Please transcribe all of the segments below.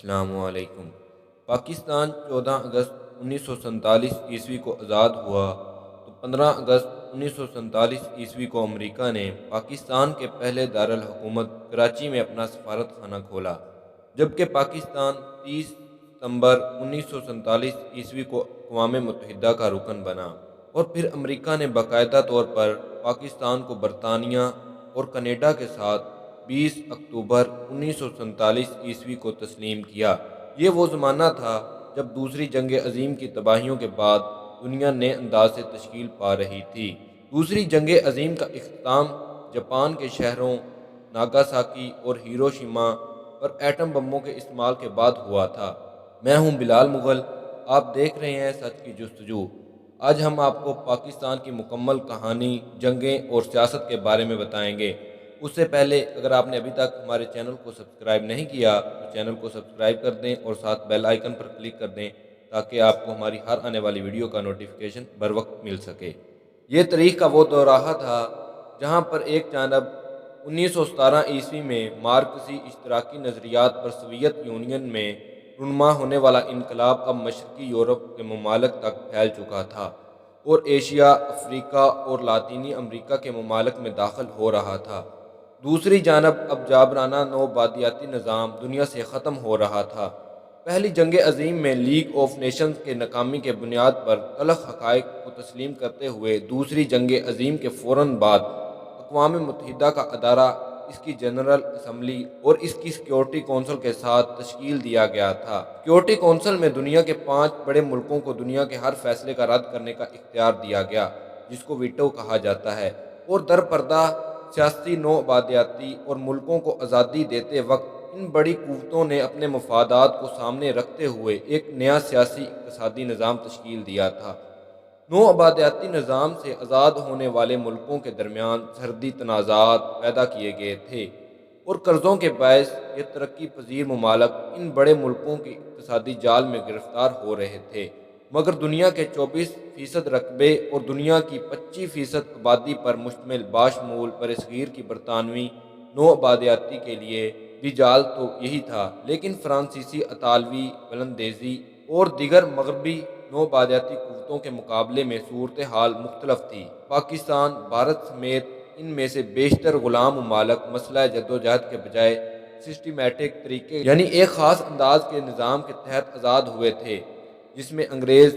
السلام علیکم۔ پاکستان 14 اگست 1947 کو آزاد ہوا تو 15 اگست 1947 کو امریکہ نے پاکستان کے پہلے دارالحکومت کراچی میں اپنا سفارت خانہ کھولا، جبکہ پاکستان 30 ستمبر 1947 کو اقوام متحدہ کا رکن بنا، اور پھر امریکہ نے باقاعدہ طور پر پاکستان کو برطانیہ اور کینیڈا کے ساتھ 20 اکتوبر 1947 کو تسلیم کیا۔ یہ وہ زمانہ تھا جب دوسری جنگ عظیم کی تباہیوں کے بعد دنیا نئے انداز سے تشکیل پا رہی تھی۔ دوسری جنگ عظیم کا اختتام جاپان کے شہروں ناگاساکی اور ہیروشیما پر ایٹم بموں کے استعمال کے بعد ہوا تھا۔ میں ہوں بلال مغل، آپ دیکھ رہے ہیں سچ کی جستجو۔ آج ہم آپ کو پاکستان کی مکمل کہانی، جنگیں اور سیاست کے بارے میں بتائیں گے۔ اس سے پہلے اگر آپ نے ابھی تک ہمارے چینل کو سبسکرائب نہیں کیا تو چینل کو سبسکرائب کر دیں اور ساتھ بیل آئیکن پر کلک کر دیں تاکہ آپ کو ہماری ہر آنے والی ویڈیو کا نوٹیفیکیشن بر وقت مل سکے۔ یہ تاریخ کا وہ دورہ تھا جہاں پر ایک جانب 1917 میں مارکسی اشتراکی نظریات پر سوویت یونین میں رونما ہونے والا انقلاب اب مشرقی یورپ کے ممالک تک پھیل چکا تھا اور ایشیا، افریقہ اور لاطینی امریکہ کے ممالک میں داخل ہو رہا تھا۔ دوسری جانب اب جابرانہ نوآبادیاتی نظام دنیا سے ختم ہو رہا تھا۔ پہلی جنگ عظیم میں لیگ آف نیشنز کے ناکامی کے بنیاد پر تلخ حقائق کو تسلیم کرتے ہوئے دوسری جنگ عظیم کے فوراً بعد اقوام متحدہ کا ادارہ، اس کی جنرل اسمبلی اور اس کی سیکیورٹی کونسل کے ساتھ تشکیل دیا گیا تھا۔ سیکیورٹی کونسل میں دنیا کے 5 بڑے ملکوں کو دنیا کے ہر فیصلے کا رد کرنے کا اختیار دیا گیا، جس کو ویٹو کہا جاتا ہے، اور در پردہ سیاسی نوآبادیاتی اور ملکوں کو آزادی دیتے وقت ان بڑی قوتوں نے اپنے مفادات کو سامنے رکھتے ہوئے ایک نیا سیاسی اقتصادی نظام تشکیل دیا تھا۔ نوآبادیاتی نظام سے آزاد ہونے والے ملکوں کے درمیان سرحدی تنازعات پیدا کیے گئے تھے اور قرضوں کے باعث یہ ترقی پذیر ممالک ان بڑے ملکوں کی اقتصادی جال میں گرفتار ہو رہے تھے، مگر دنیا کے 24% رقبے اور دنیا کی 25% آبادی پر مشتمل باشمول برصغیر کی برطانوی نوآبادیاتی کے لیے بھی جال تو یہی تھا، لیکن فرانسیسی، اطالوی بلندیزی اور دیگر مغربی نوآبادیاتی قوتوں کے مقابلے میں صورتحال مختلف تھی۔ پاکستان، بھارت سمیت ان میں سے بیشتر غلام ممالک مسلح جدوجہد کے بجائے سسٹمیٹک طریقے یعنی ایک خاص انداز کے نظام کے تحت آزاد ہوئے تھے، جس میں انگریز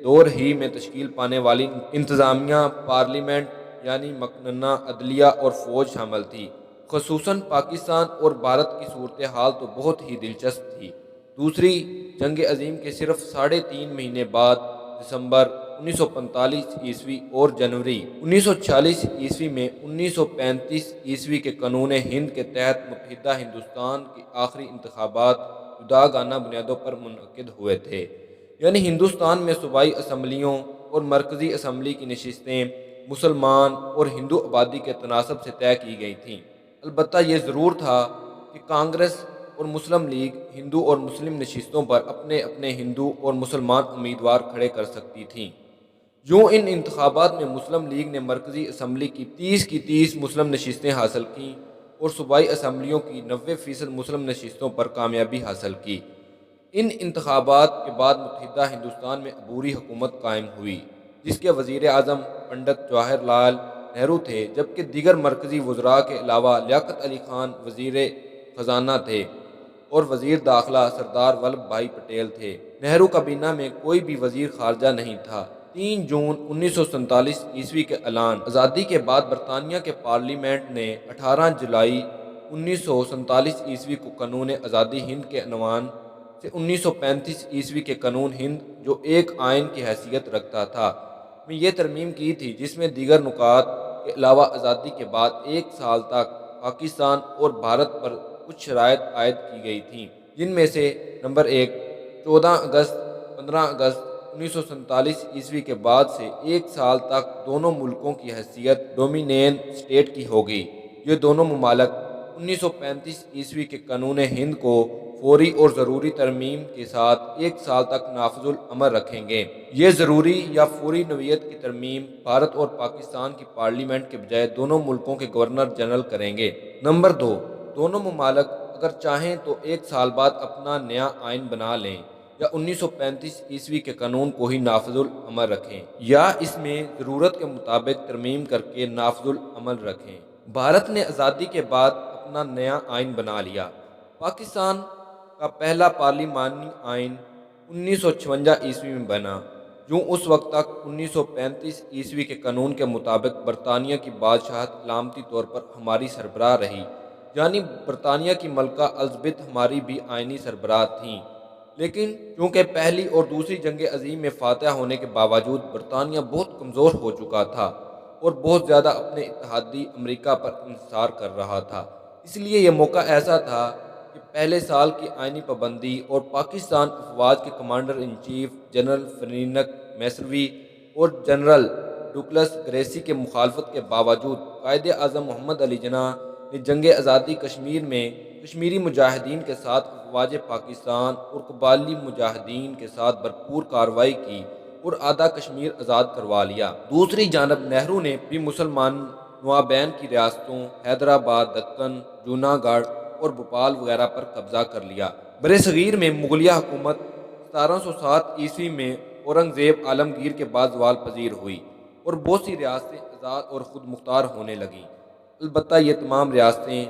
دور ہی میں تشکیل پانے والی انتظامیہ، پارلیمنٹ یعنی مقننہ عدلیہ اور فوج شامل تھی۔ خصوصاً پاکستان اور بھارت کی صورتحال تو بہت ہی دلچسپ تھی۔ دوسری جنگ عظیم کے صرف 3.5 مہینے بعد دسمبر 1945 اور جنوری 1946 میں 1935 کے قانون ہند کے تحت متحدہ ہندوستان کے آخری انتخابات جداگانہ بنیادوں پر منعقد ہوئے تھے، یعنی ہندوستان میں صوبائی اسمبلیوں اور مرکزی اسمبلی کی نشستیں مسلمان اور ہندو آبادی کے تناسب سے طے کی گئی تھیں۔ البتہ یہ ضرور تھا کہ کانگریس اور مسلم لیگ ہندو اور مسلم نشستوں پر اپنے اپنے ہندو اور مسلمان امیدوار کھڑے کر سکتی تھیں۔ یوں ان انتخابات میں مسلم لیگ نے مرکزی اسمبلی کی 30 مسلم نشستیں حاصل کیں اور صوبائی اسمبلیوں کی 90% مسلم نشستوں پر کامیابی حاصل کی۔ ان انتخابات کے بعد متحدہ ہندوستان میں عبوری حکومت قائم ہوئی، جس کے وزیر اعظم پنڈت جواہر لال نہرو تھے، جبکہ دیگر مرکزی وزراء کے علاوہ لیاقت علی خان وزیر خزانہ تھے اور وزیر داخلہ سردار ولبھ بھائی پٹیل تھے۔ نہرو کابینہ میں کوئی بھی وزیر خارجہ نہیں تھا۔ 3 جون 1947 کے اعلان آزادی کے بعد برطانیہ کے پارلیمنٹ نے 18 جولائی 1947 کو قانون آزادی ہند کے عنوان سے 1935 کے قانون ہند، جو ایک آئین کی حیثیت رکھتا تھا، میں یہ ترمیم کی تھی، جس میں دیگر نکات کے علاوہ آزادی کے بعد 1 سال تک پاکستان اور بھارت پر کچھ شرائط عائد کی گئی تھیں، جن میں سے نمبر 1، 14 اگست 15 اگست 1947 کے بعد سے 1 سال تک دونوں ملکوں کی حیثیت ڈومینین اسٹیٹ کی ہوگی۔ یہ دونوں ممالک 1935 کے قانون ہند کو فوری اور ضروری ترمیم کے ساتھ 1 سال تک نافذ العمل رکھیں گے۔ یہ ضروری یا فوری نوعیت کی ترمیم بھارت اور پاکستان کی پارلیمنٹ کے بجائے دونوں ملکوں کے گورنر جنرل کریں گے۔ نمبر 2، دونوں ممالک اگر چاہیں تو 1 سال بعد اپنا نیا آئین بنا لیں یا 1935 کے قانون کو ہی نافذ العمل رکھیں یا اس میں ضرورت کے مطابق ترمیم کر کے نافذ العمل رکھیں۔ بھارت نے آزادی کے بعد اپنا نیا آئین بنا لیا۔ پاکستان کا پہلا پارلیمانی آئین 1956 میں بنا، جو اس وقت تک 1935 کے قانون کے مطابق برطانیہ کی بادشاہت علامتی طور پر ہماری سربراہ رہی، یعنی برطانیہ کی ملکہ الزبتھ ہماری بھی آئینی سربراہ تھیں۔ لیکن چونکہ پہلی اور دوسری جنگ عظیم میں فاتح ہونے کے باوجود برطانیہ بہت کمزور ہو چکا تھا اور بہت زیادہ اپنے اتحادی امریکہ پر انحصار کر رہا تھا، اس لیے یہ موقع ایسا تھا کہ پہلے سال کی آئینی پابندی اور پاکستان افواج کے commander in chief general Frank Messervy اور جنرل ڈگلس گریسی کے مخالفت کے باوجود قائد اعظم محمد علی جناح نے جنگ آزادی کشمیر میں کشمیری مجاہدین کے ساتھ افواج پاکستان اور قبائلی مجاہدین کے ساتھ بھرپور کارروائی کی اور آدھا کشمیر آزاد کروا لیا۔ دوسری جانب نہرو نے بھی مسلمان نوابین کی ریاستوں حیدرآباد، دکن، جونا گڑھ اور بھوپال وغیرہ پر قبضہ کر لیا۔ برصغیر میں مغلیہ حکومت 1707 میں اورنگزیب عالمگیر کے بعد زوال پذیر ہوئی اور بہت سی ریاستیں آزاد اور خود مختار ہونے لگیں۔ البتہ یہ تمام ریاستیں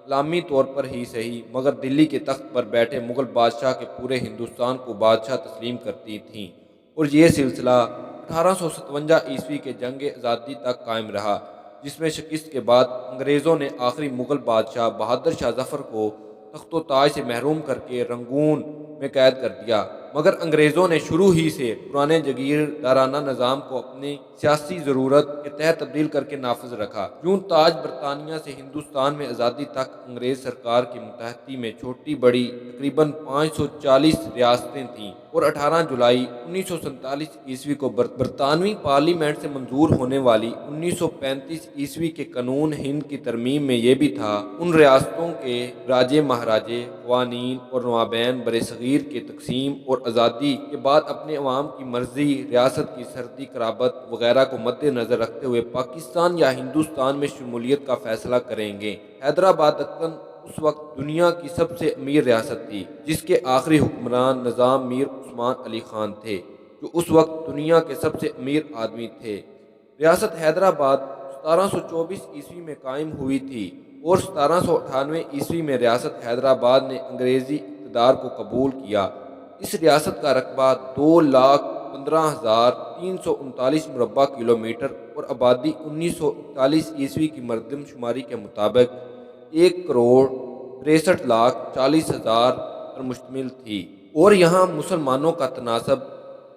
علامی طور پر ہی صحیح مگر دلی کے تخت پر بیٹھے مغل بادشاہ کے پورے ہندوستان کو بادشاہ تسلیم کرتی تھیں، اور یہ سلسلہ 1857 کے جنگ آزادی تک قائم رہا، جس میں شکست کے بعد انگریزوں نے آخری مغل بادشاہ بہادر شاہ ظفر کو تخت و تاج سے محروم کر کے رنگون میں قید کر دیا۔ مگر انگریزوں نے شروع ہی سے پرانے جاگیردارانہ نظام کو اپنی سیاسی ضرورت کے تحت تبدیل کر کے نافذ رکھا۔ یوں تاج برطانیہ سے ہندوستان میں آزادی تک انگریز سرکار کی متحدی میں چھوٹی بڑی تقریباً 540 ریاستیں تھیں، اور 18 جولائی 1947 کو برطانوی پارلیمنٹ سے منظور ہونے والی 1935 کے قانون ہند کی ترمیم میں یہ بھی تھا ان ریاستوں کے راجے مہاراجے، قوانین اور نوابین برصغیر کے تقسیم اور آزادی کے بعد اپنے عوام کی مرضی، ریاست کی سرحدی قرابت وغیرہ کو مد نظر رکھتے ہوئے پاکستان یا ہندوستان میں شمولیت کا فیصلہ کریں گے۔ حیدرآباد دکن اس وقت دنیا کی سب سے امیر ریاست تھی، جس کے آخری حکمران نظام میر عثمان علی خان تھے، جو اس وقت دنیا کے سب سے امیر آدمی تھے۔ ریاست حیدرآباد 1724 میں قائم ہوئی تھی اور 1798 میں ریاست حیدرآباد نے انگریزی اقتدار کو قبول کیا۔ اس ریاست کا رقبہ 2,15,339 مربع کلومیٹر اور آبادی 1941 کی مردم شماری کے مطابق 1,63,40,000 پر مشتمل تھی، اور یہاں مسلمانوں کا تناسب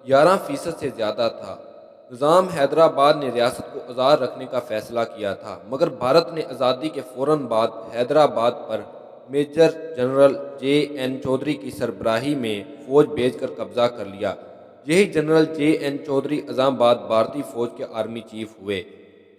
11% سے زیادہ تھا۔ نظام حیدرآباد نے ریاست کو آزاد رکھنے کا فیصلہ کیا تھا، مگر بھارت نے آزادی کے فوراً بعد حیدرآباد پر میجر جنرل JN چودھری کی سربراہی میں فوج بھیج کر قبضہ کر لیا۔ یہی جنرل JN چودھری اعظم آباد بھارتی فوج کے آرمی چیف ہوئے۔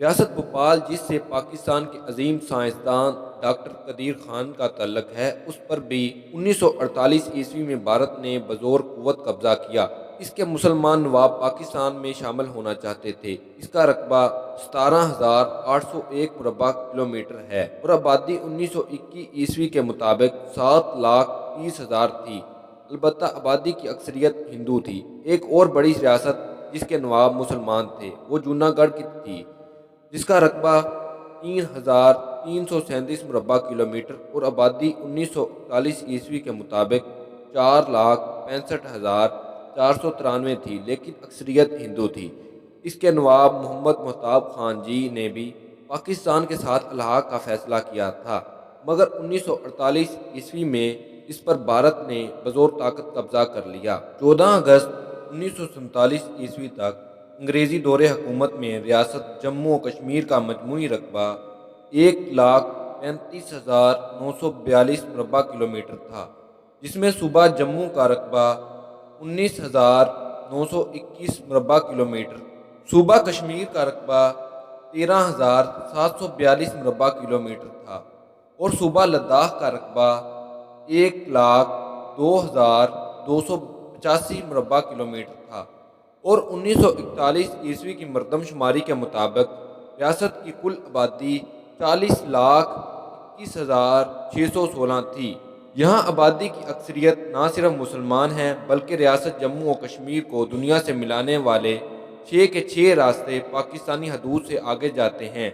ریاست بھوپال، جس سے پاکستان کے عظیم سائنسدان ڈاکٹر قدیر خان کا تعلق ہے، اس پر بھی 1948 میں بھارت نے بزور قوت قبضہ کیا۔ اس کے مسلمان نواب پاکستان میں شامل ہونا چاہتے تھے۔ اس کا رقبہ 17,801 مربع کلومیٹر ہے اور آبادی 1921 کے مطابق 7,30,000 تھی۔ البتہ آبادی کی اکثریت ہندو تھی۔ ایک اور بڑی ریاست جس کے نواب مسلمان تھے وہ جونا گڑھ کی تھی، جس کا رقبہ 3,337 مربع کلومیٹر اور آبادی 1941 کے مطابق 4,65,493 تھی، لیکن اکثریت ہندو تھی۔ اس کے نواب محمد محتاب خان جی نے بھی پاکستان کے ساتھ الحاق کا فیصلہ کیا تھا، مگر 1948 میں اس پر بھارت نے بزور طاقت قبضہ کر لیا۔ 14 اگست 1947 تک انگریزی دور حکومت میں ریاست جموں و کشمیر کا مجموعی رقبہ 1,35,942 مربع کلومیٹر تھا، جس میں صوبہ جموں کا رقبہ 19,921 مربع کلومیٹر، صوبہ کشمیر کا رقبہ 13,742 مربع کلومیٹر تھا اور صوبہ لداخ کا رقبہ 1,02,285 مربع کلومیٹر تھا، اور 1941 کی مردم شماری کے مطابق ریاست کی کل آبادی 40,21,000 21,616 تھی۔ یہاں آبادی کی اکثریت نہ صرف مسلمان ہیں بلکہ ریاست جموں و کشمیر کو دنیا سے ملانے والے 6 کے 6 راستے پاکستانی حدود سے آگے جاتے ہیں،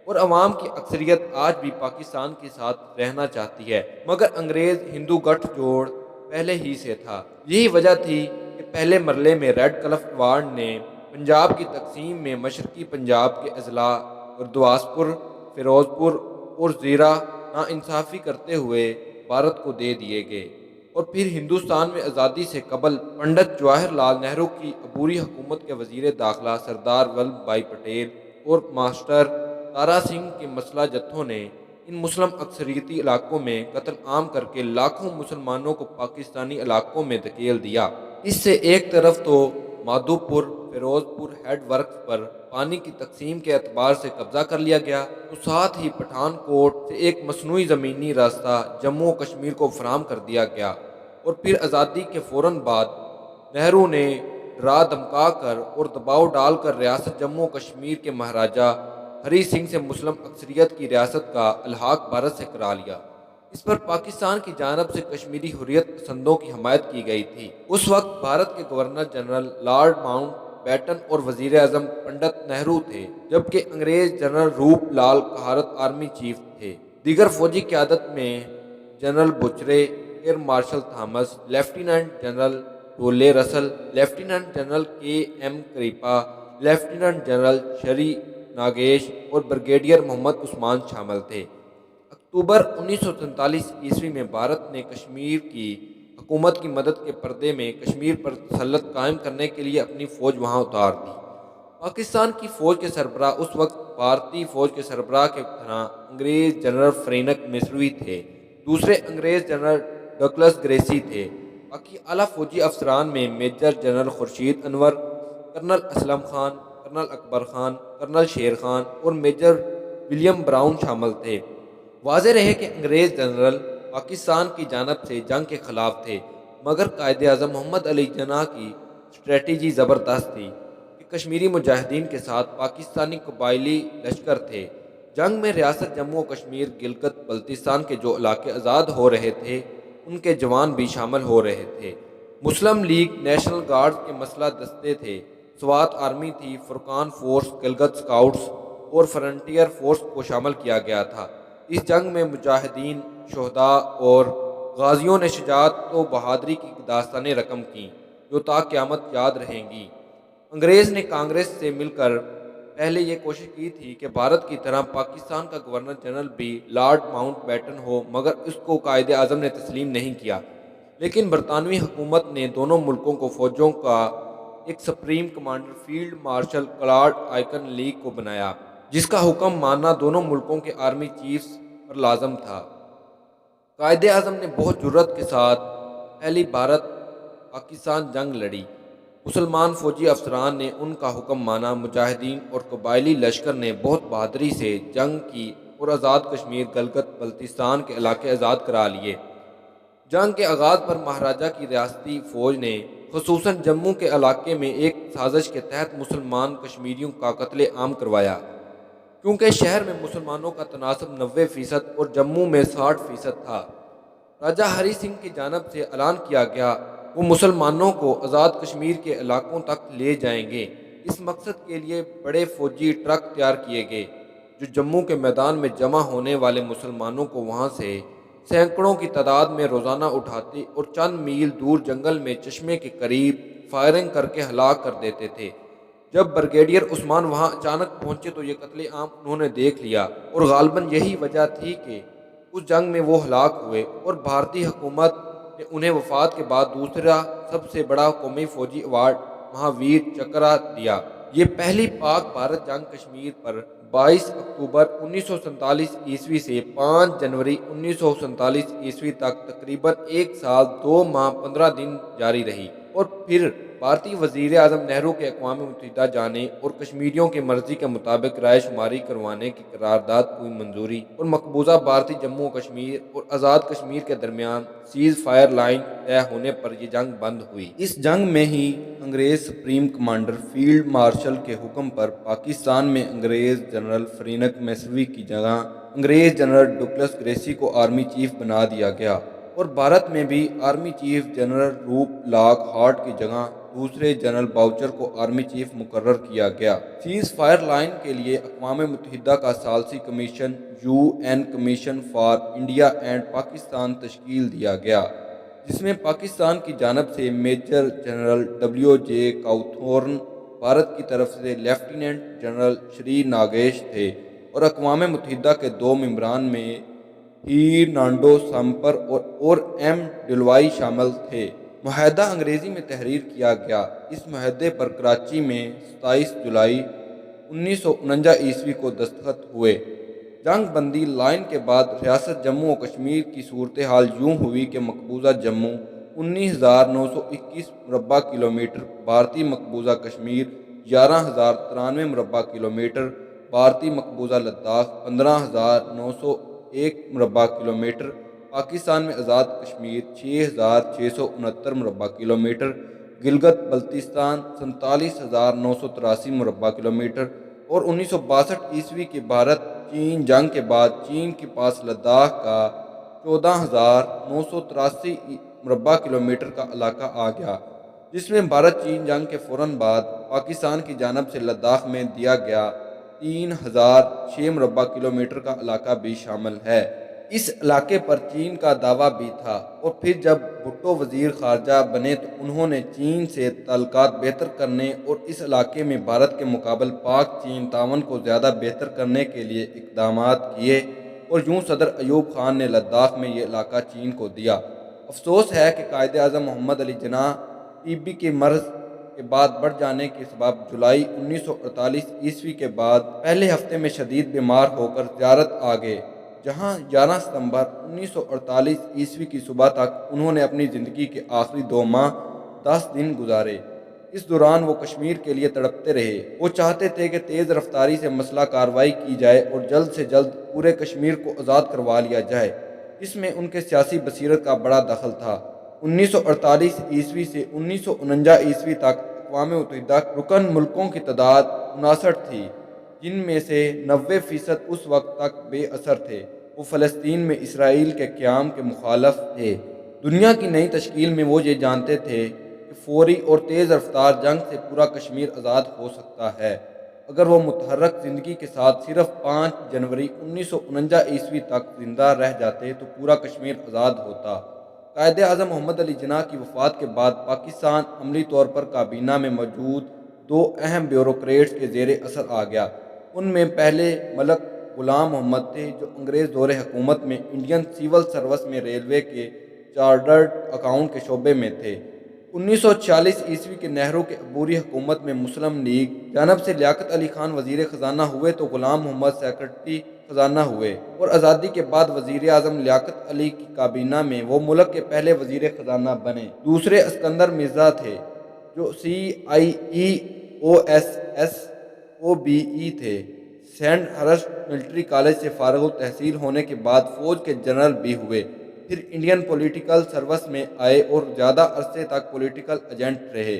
اور عوام کی اکثریت آج بھی پاکستان کے ساتھ رہنا چاہتی ہے، مگر انگریز ہندو گٹھ جوڑ پہلے ہی سے تھا۔ یہی وجہ تھی کہ پہلے مرحلے میں ریڈ کلف ایوارڈ نے پنجاب کی تقسیم میں مشرقی پنجاب کے اضلاع گرداسپور، فیروز پور اور زیرہ ناانصافی کرتے ہوئے بھارت کو دے دیے گئے، اور پھر ہندوستان میں آزادی سے قبل پنڈت جواہر لال نہرو کی عبوری حکومت کے وزیر داخلہ سردار ولبھ بھائی پٹیل اور ماسٹر تارا سنگھ کے مسلح جتھوں نے ان مسلم اکثریتی علاقوں میں قتل عام کر کے لاکھوں مسلمانوں کو پاکستانی علاقوں میں دھکیل دیا۔ اس سے ایک طرف تو مادھو پور، فیروز پور ہیڈ ورکس پر پانی کی تقسیم کے اعتبار سے قبضہ کر لیا گیا، تو ساتھ ہی پٹھان کوٹ سے ایک مصنوعی زمینی راستہ جموں و کشمیر کو فراہم کر دیا گیا، اور پھر آزادی کے فوراً بعد نہرو نے ڈرا دھمکا کر اور دباؤ ڈال کر ریاست جموں و کشمیر کے مہاراجہ ہری سنگھ سے مسلم اکثریت کی ریاست کا الحاق بھارت سے کرا لیا۔ اس پر پاکستان کی جانب سے کشمیری حریت پسندوں کی حمایت کی گئی تھی۔ اس وقت بھارت کے governor general Lord Mountbatten اور وزیر اعظم پنڈت نہرو تھے، جبکہ انگریز جنرل روپ لال کہارت آرمی چیف تھے۔ دیگر فوجی قیادت میں general Bucher, air marshal Thomas, lieutenant general Dudley Russell, lieutenant general K M Cariappa, lieutenant general Shri Nagesh اور بریگیڈیئر محمد عثمان شامل تھے۔ اکتوبر 1947 عیسوی میں بھارت نے کشمیر کی حکومت کی مدد کے پردے میں کشمیر پر تسلط قائم کرنے کے لیے اپنی فوج وہاں اتار دی۔ پاکستان کی فوج کے سربراہ اس وقت بھارتی فوج کے سربراہ کے طرح انگریز جنرل فرینک مسروی تھے، دوسرے انگریز جنرل ڈگلس گریسی تھے۔ باقی اعلیٰ فوجی افسران میں میجر جنرل خورشید انور، کرنل اسلم خان، کرنل اکبر خان، کرنل شیر خان اور میجر ولیم براؤن شامل تھے۔ واضح رہے کہ انگریز جنرل پاکستان کی جانب سے جنگ کے خلاف تھے، مگر قائد اعظم محمد علی جناح کی اسٹریٹجی زبردست تھی کہ کشمیری مجاہدین کے ساتھ پاکستانی قبائلی لشکر تھے۔ جنگ میں ریاست جموں و کشمیر، گلگت بلتستان کے جو علاقے آزاد ہو رہے تھے ان کے جوان بھی شامل ہو رہے تھے۔ مسلم لیگ، نیشنل گارڈز کے مسلح دستے تھے، سوات آرمی تھی، فرقان فورس، گلگت اسکاؤٹس اور فرنٹیئر فورس کو شامل کیا گیا تھا۔ اس جنگ میں مجاہدین، شہداء اور غازیوں نے شجاعت و بہادری کی داستانیں رقم کیں جو تا قیامت یاد رہیں گی۔ انگریز نے کانگریس سے مل کر پہلے یہ کوشش کی تھی کہ بھارت کی طرح پاکستان کا گورنر جنرل بھی لارڈ ماؤنٹ بیٹن ہو، مگر اس کو قائد اعظم نے تسلیم نہیں کیا۔ لیکن برطانوی حکومت نے دونوں ملکوں کو فوجوں کا ایک supreme commander field marshal Claude Auchinleck کو بنایا، جس کا حکم ماننا دونوں ملکوں کے آرمی چیفز پر لازم تھا۔ قائد اعظم نے بہت جرأت کے ساتھ پہلی بھارت پاکستان جنگ لڑی۔ مسلمان فوجی افسران نے ان کا حکم مانا، مجاہدین اور قبائلی لشکر نے بہت بہادری سے جنگ کی اور آزاد کشمیر، گلگت بلتستان کے علاقے آزاد کرا لیے۔ جنگ کے آغاز پر مہاراجہ کی ریاستی فوج نے خصوصاً جموں کے علاقے میں ایک سازش کے تحت مسلمان کشمیریوں کا قتل عام کروایا۔ کیونکہ شہر میں مسلمانوں کا تناسب 90% اور جموں میں 60% تھا، راجہ ہری سنگھ کی جانب سے اعلان کیا گیا وہ مسلمانوں کو آزاد کشمیر کے علاقوں تک لے جائیں گے۔ اس مقصد کے لیے بڑے فوجی ٹرک تیار کیے گئے جو جموں کے میدان میں جمع ہونے والے مسلمانوں کو وہاں سے سینکڑوں کی تعداد میں روزانہ اٹھاتے اور چند میل دور جنگل میں چشمے کے قریب فائرنگ کر کے ہلاک کر دیتے تھے۔ جب بریگیڈیئر عثمان وہاں اچانک پہنچے تو یہ قتل عام انہوں نے دیکھ لیا، اور غالباً یہی وجہ تھی کہ اس جنگ میں وہ ہلاک ہوئے، اور بھارتی حکومت نے انہیں وفات کے بعد دوسرا سب سے بڑا قومی فوجی ایوارڈ مہاویر چکرا دیا۔ یہ پہلی پاک بھارت جنگ کشمیر پر 22 اکتوبر 1947 عیسوی سے 5 جنوری 1947 عیسوی تک تقریباً 1 سال 2 ماہ 15 دن جاری رہی، اور پھر بھارتی وزیر اعظم نہرو کے اقوام متحدہ جانے اور کشمیریوں کی مرضی کے مطابق رائے شماری کروانے کی قرارداد کو منظوری اور مقبوضہ بھارتی جموں و کشمیر اور آزاد کشمیر کے درمیان سیز فائر لائن طے ہونے پر یہ جنگ بند ہوئی۔ اس جنگ میں ہی انگریز supreme commander field marshal K حکم پر پاکستان میں انگریز جنرل فرینک میسوی کی جگہ انگریز جنرل ڈگلس گریسی کو آرمی چیف بنا دیا گیا، اور بھارت میں بھی آرمی چیف جنرل روپ لاک ہارٹ کی جگہ دوسرے جنرل باؤچر کو آرمی چیف مقرر کیا گیا۔ سیز فائر لائن کے لیے اقوام متحدہ کا ثالثی commission U N commission for India and Pakistan تشکیل دیا گیا، جس میں پاکستان کی جانب سے major general W J Cawthorn, Bharat کی طرف سے لیفٹیننٹ جنرل شری ناگیش تھے، اور اقوام متحدہ کے دو ممبران میں ہرنانڈو سامپر اور ایم ڈلوائی شامل تھے۔ معاہدہ انگریزی میں تحریر کیا گیا۔ اس معاہدے پر کراچی میں 27 جولائی 1949 کو دستخط ہوئے۔ جنگ بندی لائن کے بعد ریاست جموں و کشمیر کی صورتحال یوں ہوئی کہ مقبوضہ جموں 19,921 مربع کلومیٹر، بھارتی مقبوضہ کشمیر 11,093 مربع کلومیٹر، بھارتی مقبوضہ لداخ 15,901 مربع کلومیٹر، پاکستان میں آزاد کشمیر 6,669 مربع کلومیٹر، گلگت بلتستان 47,983 مربع کلومیٹر، اور 1962 کی بھارت چین جنگ کے بعد چین کے پاس لداخ کا 14,983 مربع کلومیٹر کا علاقہ آ گیا، جس میں بھارت چین جنگ کے فوراً بعد پاکستان کی جانب سے لداخ میں دیا گیا 3,006 مربع کلومیٹر کا علاقہ بھی شامل ہے۔ اس علاقے پر چین کا دعویٰ بھی تھا، اور پھر جب بھٹو وزیر خارجہ بنے تو انہوں نے چین سے تعلقات بہتر کرنے اور اس علاقے میں بھارت کے مقابل پاک چین تعاون کو زیادہ بہتر کرنے کے لیے اقدامات کیے، اور یوں صدر ایوب خان نے لداخ میں یہ علاقہ چین کو دیا۔ افسوس ہے کہ قائد اعظم محمد علی جناح ٹی بی کے مرض کے بعد بڑھ جانے کے سبب جولائی 1948 کے بعد پہلے ہفتے میں شدید بیمار ہو کر زیارت آ گئے، جہاں 11 ستمبر 1948 کی صبح تک انہوں نے اپنی زندگی کے آخری 2 ماہ 10 دن گزارے۔ اس دوران وہ کشمیر کے لیے تڑپتے رہے۔ وہ چاہتے تھے کہ تیز رفتاری سے مسلح کارروائی کی جائے اور جلد سے جلد پورے کشمیر کو آزاد کروا لیا جائے، جس میں ان کے سیاسی بصیرت کا بڑا دخل تھا۔ 1948 سے 1949 تک اقوام متحدہ رکن ملکوں کی تعداد 59 تھی، جن میں سے 90% اس وقت تک بے اثر تھے۔ وہ فلسطین میں اسرائیل کے قیام کے مخالف تھے۔ دنیا کی نئی تشکیل میں وہ یہ جانتے تھے کہ فوری اور تیز رفتار جنگ سے پورا کشمیر آزاد ہو سکتا ہے۔ اگر وہ متحرک زندگی کے ساتھ صرف 5 جنوری 1949 تک زندہ رہ جاتے تو پورا کشمیر آزاد ہوتا۔ قائد اعظم محمد علی جناح کی وفات کے بعد پاکستان عملی طور پر کابینہ میں موجود 2 اہم بیوروکریٹس کے زیر اثر آ گیا۔ ان میں پہلے ملک غلام محمد تھے، جو انگریز دور حکومت میں انڈین سول سروس میں ریلوے کے چارٹرڈ اکاؤنٹ کے شعبے میں تھے۔ 1946 کے نہرو کے عبوری حکومت میں مسلم لیگ جانب سے لیاقت علی خان وزیر خزانہ ہوئے تو غلام محمد سیکرٹری خزانہ ہوئے، اور آزادی کے بعد وزیر اعظم لیاقت علی کی کابینہ میں وہ ملک کے پہلے وزیر خزانہ بنے۔ دوسرے اسکندر مرزا تھے، جو CIEOSSOBE تھے۔ سینٹ ہرسٹ ملٹری کالج سے فارغ التحصیل ہونے کے بعد فوج کے جنرل بھی ہوئے، پھر انڈین پولیٹیکل سروس میں آئے اور زیادہ عرصے تک پولیٹیکل ایجنٹ رہے۔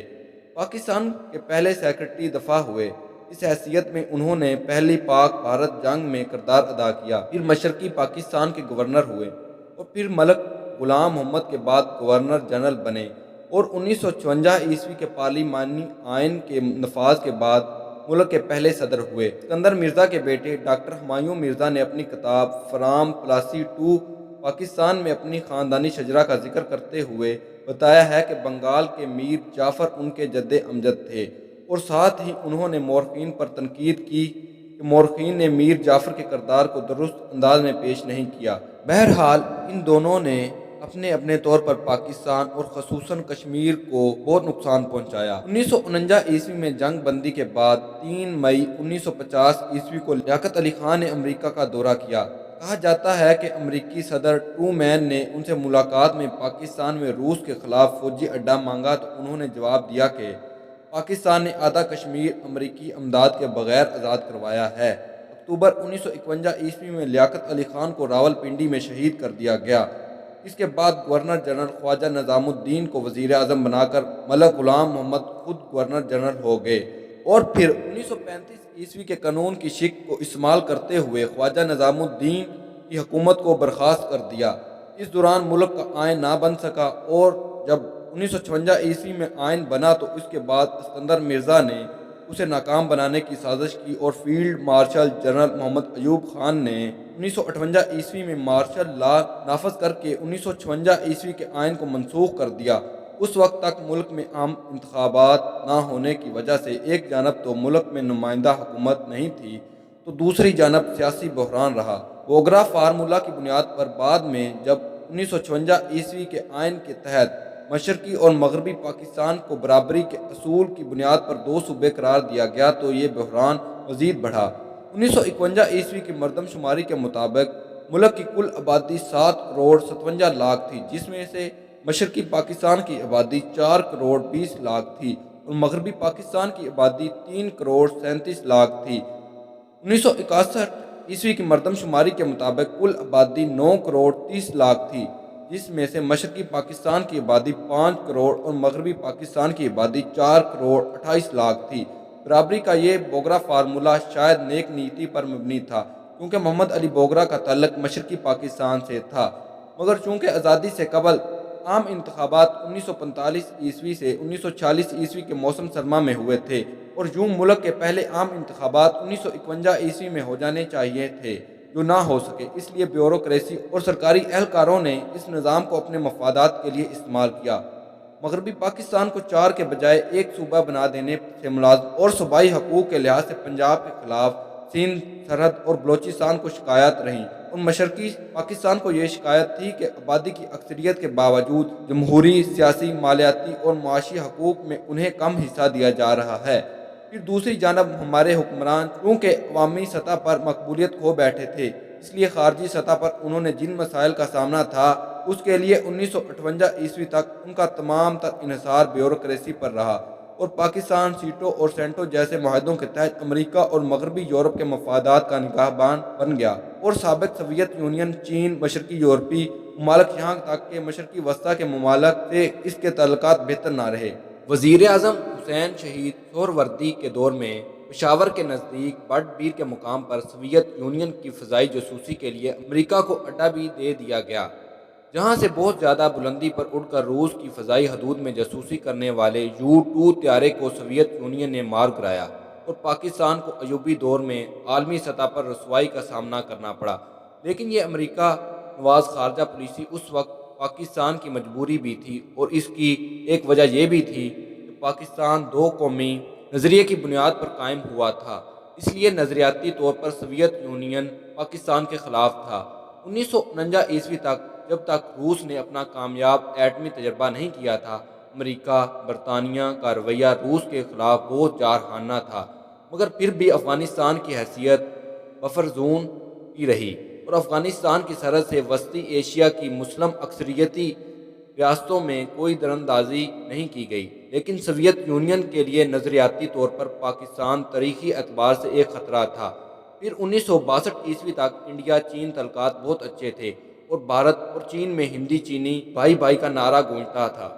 پاکستان کے پہلے سیکرٹری دفاع ہوئے۔ اس حیثیت میں انہوں نے پہلی پاک بھارت جنگ میں کردار ادا کیا، پھر مشرقی پاکستان کے گورنر ہوئے، اور پھر ملک غلام محمد کے بعد گورنر جنرل بنے، اور 1954 کے پارلیمانی آئین کے نفاذ کے بعد ملک کے پہلے صدر ہوئے۔ اسکندر مرزا کے بیٹے ڈاکٹر ہمایوں مرزا نے اپنی کتاب فرام پلاسی ٹو پاکستان میں اپنی خاندانی شجرہ کا ذکر کرتے ہوئے بتایا ہے کہ بنگال کے میر جعفر ان کے جد امجد تھے، اور ساتھ ہی انہوں نے مورخین پر تنقید کی کہ مورخین نے میر جعفر کے کردار کو درست انداز میں پیش نہیں کیا۔ بہرحال ان دونوں نے اپنے اپنے طور پر پاکستان اور خصوصاً کشمیر کو بہت نقصان پہنچایا۔ 1949 میں جنگ بندی کے بعد 3 مئی 1950 کو لیاقت علی خان نے امریکہ کا دورہ کیا۔ کہا جاتا ہے کہ امریکی صدر ٹرومین نے ان سے ملاقات میں پاکستان میں روس کے خلاف فوجی اڈہ مانگا تو انہوں نے جواب دیا کہ پاکستان نے آدھا کشمیر امریکی امداد کے بغیر آزاد کروایا ہے۔ اکتوبر 1951 میں لیاقت علی خان کو راولپنڈی میں شہید کر دیا گیا۔ اس کے بعد گورنر جنرل خواجہ نظام الدین کو وزیر اعظم بنا کر ملک غلام محمد خود گورنر جنرل ہو گئے، اور پھر 1935 کے قانون کی شق کو استعمال کرتے ہوئے خواجہ نظام الدین کی حکومت کو برخاست کر دیا۔ اس دوران ملک کا آئین نہ بن سکا، اور جب 1956 میں آئین بنا تو اس کے بعد اسکندر مرزا نے اسے ناکام بنانے کی سازش کی، اور فیلڈ مارشل جنرل محمد ایوب خان نے 1958 میں مارشل لا نافذ کر کے 1956 کے آئین کو منسوخ کر دیا۔ اس وقت تک ملک میں عام انتخابات نہ ہونے کی وجہ سے ایک جانب تو ملک میں نمائندہ حکومت نہیں تھی، تو دوسری جانب سیاسی بحران رہا۔ بوگرا فارمولہ کی بنیاد پر بعد میں جب 1956 کے آئین کے تحت مشرقی اور مغربی پاکستان کو برابری کے اصول کی بنیاد پر دو صوبے قرار دیا گیا تو یہ بحران مزید بڑھا۔ 1951 کی مردم شماری کے مطابق ملک کی کل آبادی 7 کروڑ 57 لاکھ تھی، جس میں سے مشرقی پاکستان کی آبادی 4 کروڑ 20 لاکھ تھی اور مغربی پاکستان کی آبادی 3 کروڑ 37 لاکھ تھی۔ 1961 کی مردم شماری کے مطابق کل آبادی 9 کروڑ 30 لاکھ تھی، جس میں سے مشرقی پاکستان کی آبادی 5 کروڑ اور مغربی پاکستان کی آبادی 4 کروڑ 28 لاکھ تھی۔ برابری کا یہ بوگرا فارمولہ شاید نیک نیتی پر مبنی تھا، کیونکہ محمد علی بوگرا کا تعلق مشرقی پاکستان سے تھا، مگر چونکہ آزادی سے قبل عام انتخابات 1945 سے 1946 کے موسم سرما میں ہوئے تھے، اور یوں ملک کے پہلے عام انتخابات 1951 میں ہو جانے چاہیے تھے، جو نہ ہو سکے۔ اس لیے بیوروکریسی اور سرکاری اہلکاروں نے اس نظام کو اپنے مفادات کے لیے استعمال کیا۔ مغربی پاکستان کو 4 کے بجائے ایک صوبہ بنا دینے سے ملازم اور صوبائی حقوق کے لحاظ سے پنجاب کے خلاف سندھ، سرحد اور بلوچستان کو شکایات رہیں، اور مشرقی پاکستان کو یہ شکایت تھی کہ آبادی کی اکثریت کے باوجود جمہوری، سیاسی، مالیاتی اور معاشی حقوق میں انہیں کم حصہ دیا جا رہا ہے۔ پھر دوسری جانب ہمارے حکمران چونکہ عوامی سطح پر مقبولیت کھو بیٹھے تھے، اس لیے خارجی سطح پر انہوں نے جن مسائل کا سامنا تھا اس کے لیے 1958 تک ان کا تمام تر انحصار بیوروکریسی پر رہا، اور پاکستان سیٹو اور سینٹو جیسے معاہدوں کے تحت امریکہ اور مغربی یورپ کے مفادات کا نگہبان بن گیا، اور سابق سوویت یونین، چین، مشرقی یورپی ممالک یہاں تک کہ مشرقی وسطی کے ممالک سے اس کے تعلقات بہتر نہ رہے۔ وزیر اعظم حسین شہید سہروردی کے دور میں پشاور کے نزدیک بٹ بیر کے مقام پر سوویت یونین کی فضائی جاسوسی کے لیے امریکہ کو اڈہ بھی دے دیا گیا، جہاں سے بہت زیادہ بلندی پر اڑ کر روس کی فضائی حدود میں جاسوسی کرنے والے U-2 طیارے کو سوویت یونین نے مار گرایا، اور پاکستان کو ایوبی دور میں عالمی سطح پر رسوائی کا سامنا کرنا پڑا۔ لیکن یہ امریکہ نواز خارجہ پالیسی اس وقت پاکستان کی مجبوری بھی تھی، اور اس کی ایک وجہ یہ بھی تھی کہ پاکستان دو قومی نظریے کی بنیاد پر قائم ہوا تھا، اس لیے نظریاتی طور پر سوویت یونین پاکستان کے خلاف تھا۔ 1949 تک، جب تک روس نے اپنا کامیاب ایٹمی تجربہ نہیں کیا تھا، امریکہ، برطانیہ کا رویہ روس کے خلاف بہت جارحانہ تھا، مگر پھر بھی افغانستان کی حیثیت بفر زون کی رہی، اور افغانستان کی سرحد سے وسطی ایشیا کی مسلم اکثریتی ریاستوں میں کوئی دراندازی نہیں کی گئی۔ لیکن سوویت یونین کے لیے نظریاتی طور پر پاکستان تاریخی اعتبار سے ایک خطرہ تھا۔ پھر 1962 تک انڈیا چین تعلقات بہت اچھے تھے، اور بھارت اور چین میں ہندی چینی بھائی بھائی کا نعرہ گونجتا تھا،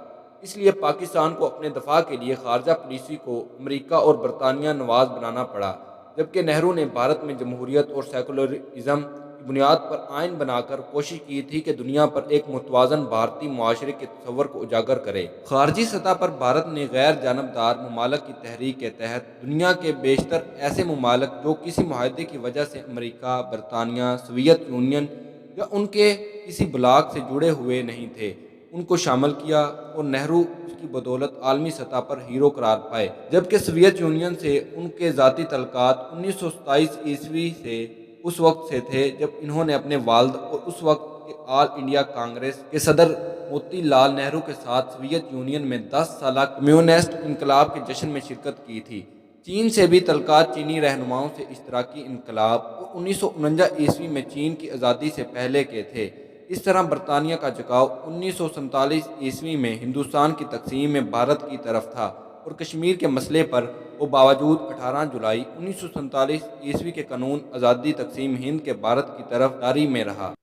اس لیے پاکستان کو اپنے دفاع کے لیے خارجہ پالیسی کو امریکہ اور برطانیہ نواز بنانا پڑا، جبکہ نہرو نے بھارت میں جمہوریت اور سیکولرزم کی بنیاد پر آئین بنا کر کوشش کی تھی کہ دنیا پر ایک متوازن بھارتی معاشرے کے تصور کو اجاگر کرے۔ خارجی سطح پر بھارت نے غیر جانبدار ممالک کی تحریک کے تحت دنیا کے بیشتر ایسے ممالک جو کسی معاہدے کی وجہ سے امریکہ، برطانیہ، سوویت یونین یا ان کے کسی بلاک سے جڑے ہوئے نہیں تھے، ان کو شامل کیا، اور نہرو اس کی بدولت عالمی سطح پر ہیرو قرار پائے، جبکہ سوویت یونین سے ان کے ذاتی تعلقات 1927 سے اس وقت سے تھے جب انہوں نے اپنے والد اور اس وقت کے آل انڈیا کانگریس کے صدر موتی لال نہرو کے ساتھ سوویت یونین میں 10 سالہ کمیونسٹ انقلاب کے جشن میں شرکت کی تھی۔ چین سے بھی تعلقات چینی رہنماؤں سے اشتراکی انقلاب اور 1949 میں چین کی آزادی سے پہلے کے تھے۔ اس طرح برطانیہ کا جھکاؤ 1947 میں ہندوستان کی تقسیم میں بھارت کی طرف تھا اور کشمیر کے مسئلے پر وہ باوجود 18 جولائی 1947 کے قانون آزادی تقسیم ہند کے بھارت کی طرف داری میں رہا۔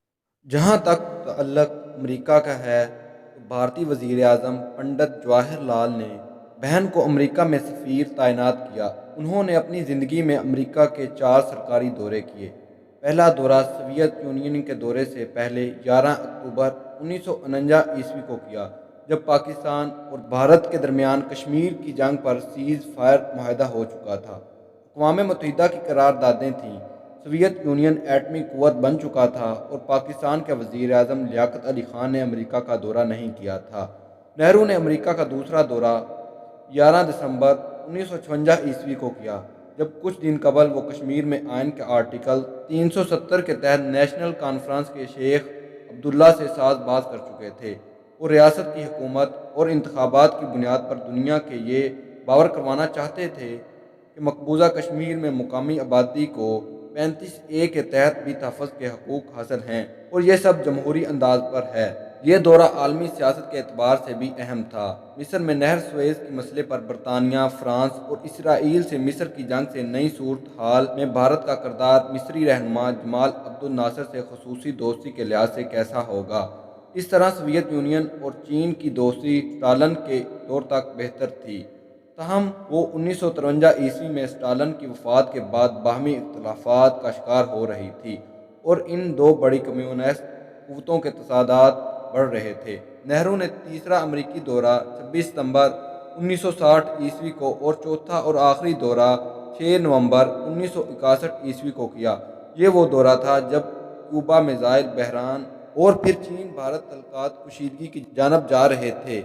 جہاں تک تعلق امریکہ کا ہے تو بھارتی وزیر اعظم پنڈت جواہر لال نے بہن کو امریکہ میں سفیر تعینات کیا۔ انہوں نے اپنی زندگی میں امریکہ کے 4 سرکاری دورے کیے۔ پہلا دورہ سوویت یونین کے دورے سے پہلے 11 اکتوبر 1949 کو کیا، جب پاکستان اور بھارت کے درمیان کشمیر کی جنگ پر سیز فائر معاہدہ ہو چکا تھا۔ اقوام متحدہ کی قراردادیں تھیں، سوویت یونین ایٹمی قوت بن چکا تھا اور پاکستان کے وزیر اعظم لیاقت علی خان نے امریکہ کا دورہ نہیں کیا تھا۔ نہرو نے امریکہ کا دوسرا دورہ 11 دسمبر 1956 کو کیا، جب کچھ دن قبل وہ کشمیر میں آئین کے آرٹیکل 370 کے تحت نیشنل کانفرنس کے شیخ عبداللہ سے ساز باز کر چکے تھے۔ وہ ریاست کی حکومت اور انتخابات کی بنیاد پر دنیا کے یہ باور کروانا چاہتے تھے کہ مقبوضہ کشمیر میں مقامی آبادی کو 35A کے تحت بھی تحفظ کے حقوق حاصل ہیں اور یہ سب جمہوری انداز پر ہے۔ یہ دورہ عالمی سیاست کے اعتبار سے بھی اہم تھا۔ مصر میں نہر سویز کے مسئلے پر برطانیہ، فرانس اور اسرائیل سے مصر کی جنگ سے نئی صورتحال میں بھارت کا کردار مصری رہنما جمال عبد الناصر سے خصوصی دوستی کے لحاظ سے کیسا ہوگا؟ اس طرح سوویت یونین اور چین کی دوستی اسٹالن کے دور تک بہتر تھی، تاہم وہ 1953 میں اسٹالن کی وفات کے بعد باہمی اختلافات کا شکار ہو رہی تھی اور ان دو بڑی کمیونسٹ قوتوں کے تصادمات بڑھ رہے تھے۔ نہرو نے تیسرا امریکی دورہ 26 ستمبر 1960 کو اور چوتھا اور آخری دورہ 6 نومبر 1961 کو کیا۔ یہ وہ دورہ تھا جب کیوبا میزائل بحران اور پھر چین بھارت تعلقات کشیدگی کی جانب جا رہے تھے۔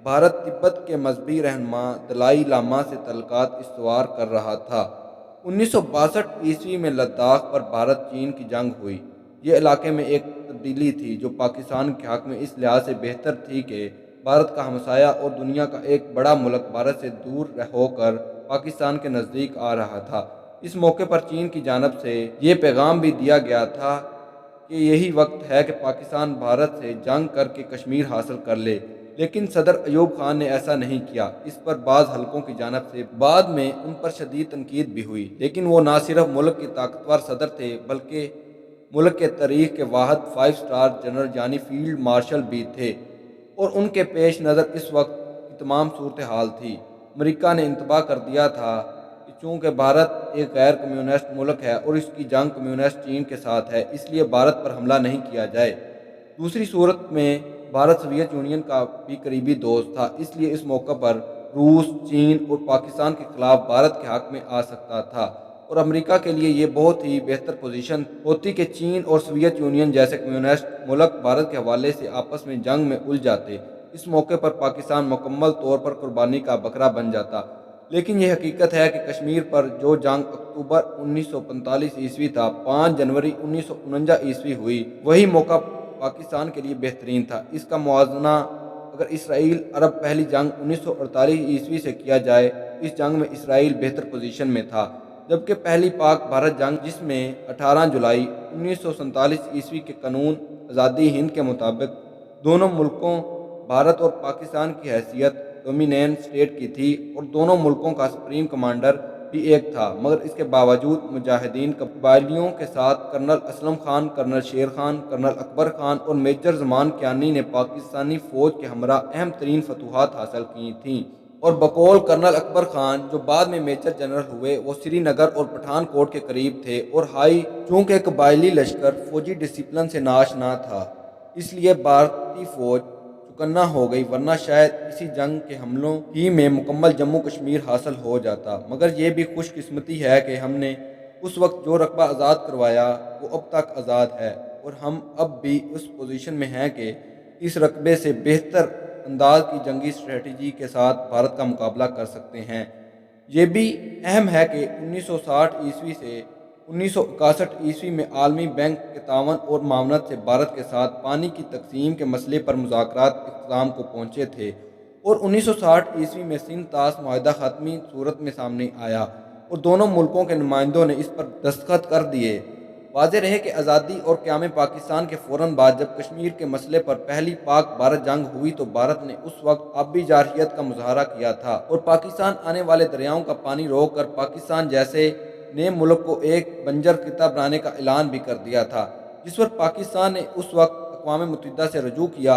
بھارت تبت کے مذہبی رہنما دلائی لاما سے تعلقات استوار کر رہا تھا۔ 1962 میں لداخ پر بھارت چین کی جنگ ہوئی۔ یہ علاقے میں ایک تبدیلی تھی جو پاکستان کے حق میں اس لحاظ سے بہتر تھی کہ بھارت کا ہمسایہ اور دنیا کا ایک بڑا ملک بھارت سے دور ہو کر پاکستان کے نزدیک آ رہا تھا۔ اس موقع پر چین کی جانب سے یہ پیغام بھی دیا گیا تھا کہ یہی وقت ہے کہ پاکستان بھارت سے جنگ کر کے کشمیر حاصل کر لے، لیکن صدر ایوب خان نے ایسا نہیں کیا۔ اس پر بعض حلقوں کی جانب سے بعد میں ان پر شدید تنقید بھی ہوئی، لیکن وہ نہ صرف ملک کے طاقتور صدر تھے بلکہ ملک کے تاریخ کے واحد 5 اسٹار جنرل یعنی فیلڈ مارشل بھی تھے، اور ان کے پیش نظر اس وقت کی تمام صورتحال تھی۔ امریکہ نے انتباہ کر دیا تھا کہ چونکہ بھارت ایک غیر کمیونسٹ ملک ہے اور اس کی جنگ کمیونسٹ چین کے ساتھ ہے، اس لیے بھارت پر حملہ نہیں کیا جائے۔ دوسری صورت میں بھارت سوویت یونین کا بھی قریبی دوست تھا، اس لیے اس موقع پر روس، چین اور پاکستان کے خلاف بھارت کے حق میں آ سکتا تھا، اور امریکہ کے لیے یہ بہت ہی بہتر پوزیشن ہوتی کہ چین اور سوویت یونین جیسے کمیونسٹ ملک بھارت کے حوالے سے آپس میں جنگ میں الجھ جاتے۔ اس موقع پر پاکستان مکمل طور پر قربانی کا بکرا بن جاتا۔ لیکن یہ حقیقت ہے کہ کشمیر پر جو جنگ اکتوبر 1945 تھا 5 جنوری 1949 ہوئی، وہی موقع پاکستان کے لیے بہترین تھا۔ اس کا موازنہ اگر اسرائیل عرب پہلی جنگ 1948 سے کیا جائے، اس جنگ میں اسرائیل بہتر پوزیشن میں تھا، جبکہ پہلی پاک بھارت جنگ جس میں 18 جولائی 1947 کے قانون آزادی ہند کے مطابق دونوں ملکوں بھارت اور پاکستان کی حیثیت ڈومینینٹ اسٹیٹ کی تھی اور دونوں ملکوں کا سپریم کمانڈر بھی ایک تھا، مگر اس کے باوجود مجاہدین قبائلیوں کے ساتھ colonel Aslam Khan, colonel Sher Khan, colonel اکبر خان اور میجر زمان کیانی نے پاکستانی فوج کے ہمراہ اہم ترین فتوحات حاصل کی تھیں، اور بقول کرنل اکبر خان جو بعد میں میجر جنرل ہوئے، وہ سری نگر اور پٹھان کوٹ کے قریب تھے اور چونکہ قبائلی لشکر فوجی ڈسپلن سے ناشنا تھا، اس لیے بھارتی فوج چکنا ہو گئی، ورنہ شاید اسی جنگ کے حملوں ہی میں مکمل جموں کشمیر حاصل ہو جاتا۔ مگر یہ بھی خوش قسمتی ہے کہ ہم نے اس وقت جو رقبہ آزاد کروایا وہ اب تک آزاد ہے، اور ہم اب بھی اس پوزیشن میں ہیں کہ اس رقبے سے بہتر انداز کی جنگی اسٹریٹجی کے ساتھ بھارت کا مقابلہ کر سکتے ہیں۔ یہ بھی اہم ہے کہ 1960 سے 1961 میں عالمی بینک کے تعاون اور معاونت سے بھارت کے ساتھ پانی کی تقسیم کے مسئلے پر مذاکرات اختتام کو پہنچے تھے، اور 1960 میں سندھ طاس معاہدہ حتمی صورت میں سامنے آیا اور دونوں ملکوں کے نمائندوں نے اس پر دستخط کر دیے۔ واضح رہے کہ آزادی اور قیام پاکستان کے فوراً بعد جب کشمیر کے مسئلے پر پہلی پاک بھارت جنگ ہوئی تو بھارت نے اس وقت آبی جارحیت کا مظاہرہ کیا تھا اور پاکستان آنے والے دریاؤں کا پانی روک کر پاکستان جیسے نئے ملک کو ایک بنجر خطہ بنانے کا اعلان بھی کر دیا تھا، جس پر پاکستان نے اس وقت اقوام متحدہ سے رجوع کیا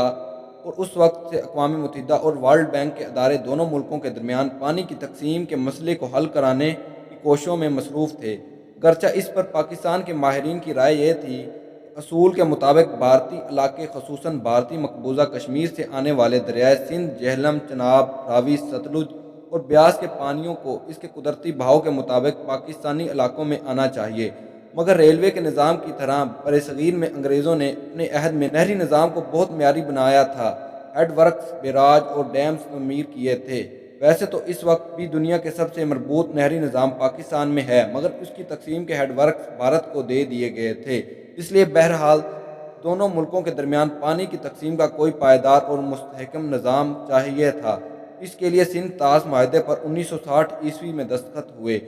اور اس وقت سے اقوام متحدہ اور ورلڈ بینک کے ادارے دونوں ملکوں کے درمیان پانی کی تقسیم کے مسئلے کو حل کرانے کی کوششوں میں مصروف تھے۔ گرچہ اس پر پاکستان کے ماہرین کی رائے یہ تھی کہ اصول کے مطابق بھارتی علاقے خصوصاً بھارتی مقبوضہ کشمیر سے آنے والے دریائے سندھ، جہلم، چناب، راوی، ستلج اور بیاس کے پانیوں کو اس کے قدرتی بہاؤ کے مطابق پاکستانی علاقوں میں آنا چاہیے، مگر ریلوے کے نظام کی طرح برصغیر میں انگریزوں نے اپنے عہد میں نہری نظام کو بہت معیاری بنایا تھا، ہیڈ ورکس، بیراج اور ڈیمز تعمیر کیے تھے۔ ویسے تو اس وقت بھی دنیا کے سب سے مربوط نہری نظام پاکستان میں ہے، مگر اس کی تقسیم کے ہیڈ ورکس بھارت کو دے دیے گئے تھے، اس لیے بہرحال دونوں ملکوں کے درمیان پانی کی تقسیم کا کوئی پائیدار اور مستحکم نظام چاہیے تھا۔ اس کے لیے سندھ طاس معاہدے پر 1960 میں دستخط ہوئے۔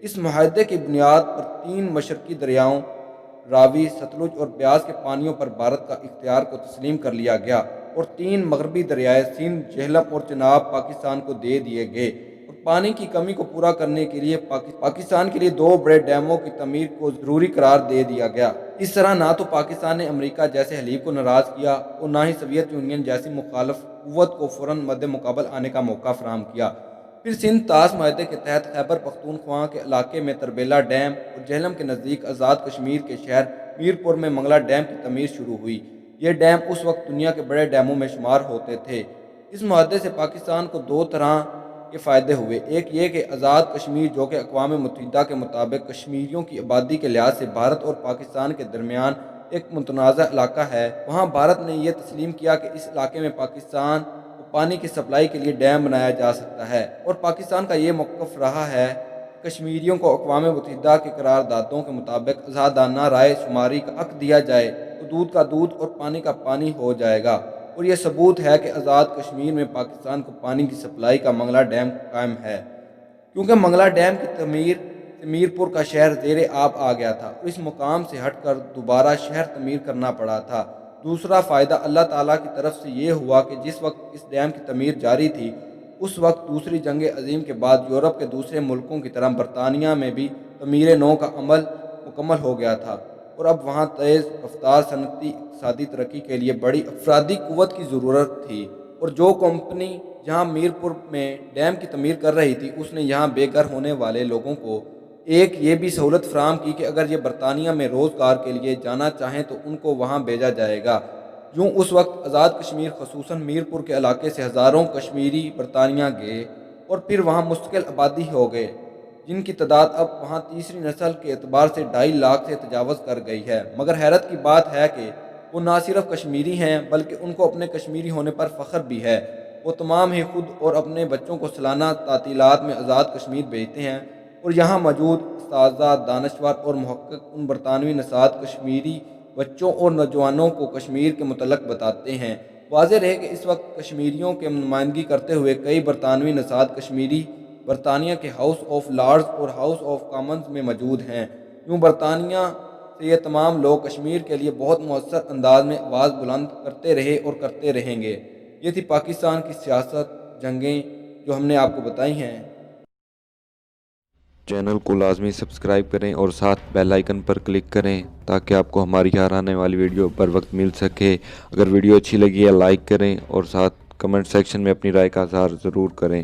اس معاہدے کی بنیاد پر 3 مشرقی دریاؤں راوی، ستلج اور بیاس کے پانیوں پر بھارت کا اختیار کو تسلیم کر لیا گیا اور 3 مغربی دریائے سندھ، جہلم اور چناب پاکستان کو دے دیے گئے اور پانی کی کمی کو پورا کرنے کے لیے پاکستان کے لیے 2 بڑے ڈیموں کی تعمیر کو ضروری قرار دے دیا گیا۔ اس طرح نہ تو پاکستان نے امریکہ جیسے حلیف کو ناراض کیا اور نہ ہی سوویت یونین جیسی مخالف قوت کو فوراً مد مقابل آنے کا موقع فراہم کیا۔ پھر سندھ طاس معاہدے کے تحت خیبر پختونخوا کے علاقے میں تربیلا ڈیم اور جہلم کے نزدیک آزاد کشمیر کے شہر میرپور میں منگلا ڈیم کی تعمیر شروع ہوئی۔ یہ ڈیم اس وقت دنیا کے بڑے ڈیموں میں شمار ہوتے تھے۔ اس معاہدے سے پاکستان کو 2 طرح کے فائدے ہوئے، ایک یہ کہ آزاد کشمیر جو کہ اقوام متحدہ کے مطابق کشمیریوں کی آبادی کے لحاظ سے بھارت اور پاکستان کے درمیان ایک متنازع علاقہ ہے، وہاں بھارت نے یہ تسلیم کیا کہ اس علاقے میں پاکستان کو پانی کی سپلائی کے لیے ڈیم بنایا جا سکتا ہے، اور پاکستان کا یہ موقف رہا ہے کہ کشمیریوں کو اقوام متحدہ کی قراردادوں کے مطابق آزادانہ رائے شماری کا حق دیا جائے تو دودھ کا دودھ اور پانی کا پانی ہو جائے گا، اور یہ ثبوت ہے کہ آزاد کشمیر میں پاکستان کو پانی کی سپلائی کا منگلا ڈیم قائم ہے، کیونکہ منگلا ڈیم کی تعمیر سے میرپور کا شہر زیر آب آ گیا تھا اور اس مقام سے ہٹ کر دوبارہ شہر تعمیر کرنا پڑا تھا۔ دوسرا فائدہ اللہ تعالیٰ کی طرف سے یہ ہوا کہ جس وقت اس ڈیم کی تعمیر جاری تھی اس وقت دوسری جنگ عظیم کے بعد یورپ کے دوسرے ملکوں کی طرح برطانیہ میں بھی تعمیر نو کا عمل مکمل ہو گیا تھا اور اب وہاں تیز رفتار صنعتی اقتصادی ترقی کے لیے بڑی افرادی قوت کی ضرورت تھی، اور جو کمپنی جہاں میرپور میں ڈیم کی تعمیر کر رہی تھی اس نے یہاں بے گھر ہونے والے لوگوں کو ایک یہ بھی سہولت فراہم کی کہ اگر یہ برطانیہ میں روزگار کے لیے جانا چاہیں تو ان کو وہاں بھیجا جائے گا۔ یوں اس وقت آزاد کشمیر خصوصاً میرپور کے علاقے سے ہزاروں کشمیری برطانیہ گئے اور پھر وہاں مستقل آبادی ہو گئے، جن کی تعداد اب وہاں تیسری نسل کے اعتبار سے 2.5 لاکھ سے تجاوز کر گئی ہے۔ مگر حیرت کی بات ہے کہ وہ نہ صرف کشمیری ہیں بلکہ ان کو اپنے کشمیری ہونے پر فخر بھی ہے۔ وہ تمام ہی خود اور اپنے بچوں کو سالانہ تعطیلات میں آزاد کشمیر بھیجتے ہیں اور یہاں موجود اساتذہ، دانشور اور محقق ان برطانوی نژاد کشمیری بچوں اور نوجوانوں کو کشمیر کے متعلق بتاتے ہیں۔ واضح رہے کہ اس وقت کشمیریوں کے نمائندگی کرتے ہوئے کئی برطانوی نژاد کشمیری برطانیہ کے ہاؤس آف لارڈز اور ہاؤس آف کامنز میں موجود ہیں۔ یوں برطانیہ سے یہ تمام لوگ کشمیر کے لیے بہت مؤثر انداز میں آواز بلند کرتے رہے اور کرتے رہیں گے۔ یہ تھی پاکستان کی سیاست، جنگیں جو ہم نے آپ کو بتائی ہیں۔ چینل کو لازمی سبسکرائب کریں اور ساتھ بیل آئیکن پر کلک کریں تاکہ آپ کو ہماری ہر آنے والی ویڈیو پر وقت مل سکے۔ اگر ویڈیو اچھی لگی ہے لائک کریں اور ساتھ کمنٹ سیکشن میں اپنی رائے کا اظہار ضرور کریں۔